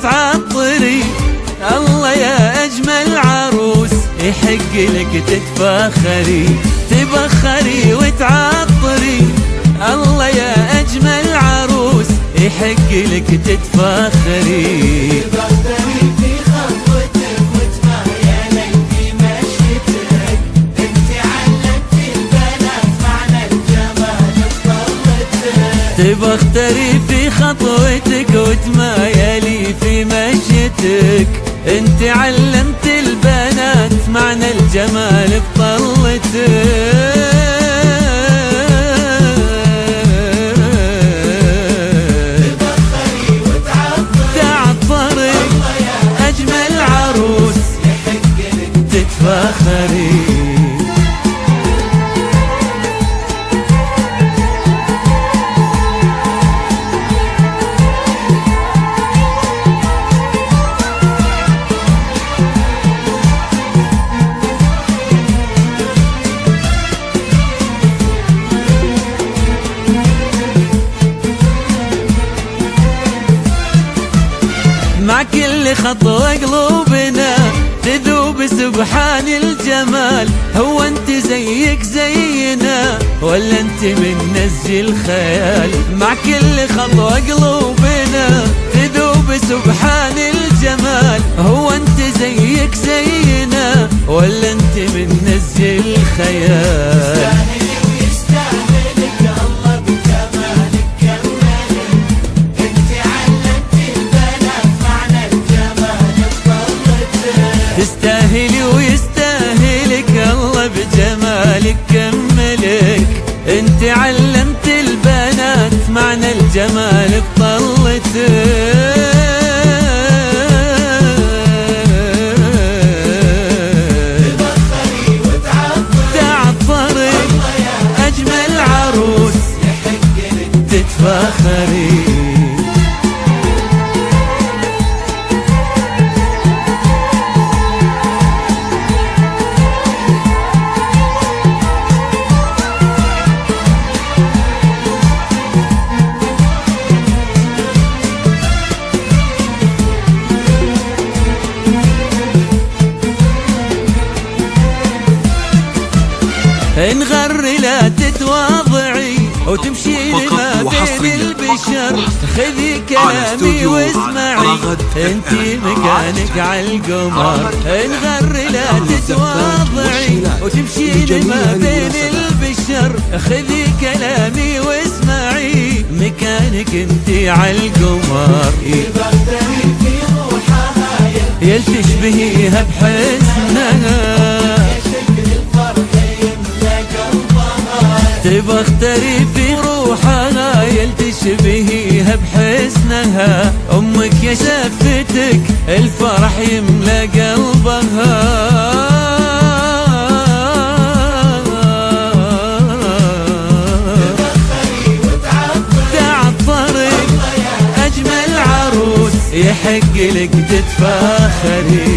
وتعطري، الله يا أجمل عروس يحق لك تتفاخري، تبخري وتعطري، الله يا أجمل عروس يحق لك تتفاخري. تبختري في خطوتك وتمهيلك في مشيتك، انت علمتي البنات معنى الجمال بطلتك. تبختري في خطوتك وتمايلي في مشيتك، انت علمت البنات معنى الجمال بطلتك. تبختري وتعطري، الله يا أجمل عروس يحق لك تتفاخري. مع كل خطوة قلوبنا تذوب سبحان الجمال، هو انت زيك زينا ولا انت من نزي الخيال؟ مع كل خطوة قلوبنا تذوب سبحان الجمال، هو انت زيك زينا ولا انت من نزي الخيال؟ تستاهلي ويستاهلك الله بجمالك كملك، انت علمتي البنات معنى الجمال بطلتك. تستاهلي ويستاهلك الله بجمالك كملك، انت علمت البنات معنى الجمال بطلتك. تبختري وتعطري، الله يا أجمل عروس يحق لك تتفاخري. انغري لا تتواضعي وتمشي لما بين البشر، خذي كلامي واسمعي انتي مكانك عالقمر. انغري لا تتواضعي وتمشي لما بين البشر، خذي كلامي واسمعي مكانك انتي عالقمر. تبختري في روحها يل تشبهيها بحسنها، تبختري في روحها يل تشبهيها بحسنها، أمك يا شفتك الفرح يملى قلبها. تبختري تعطري، الله يا أجمل عروس يحق لك تتفاخري.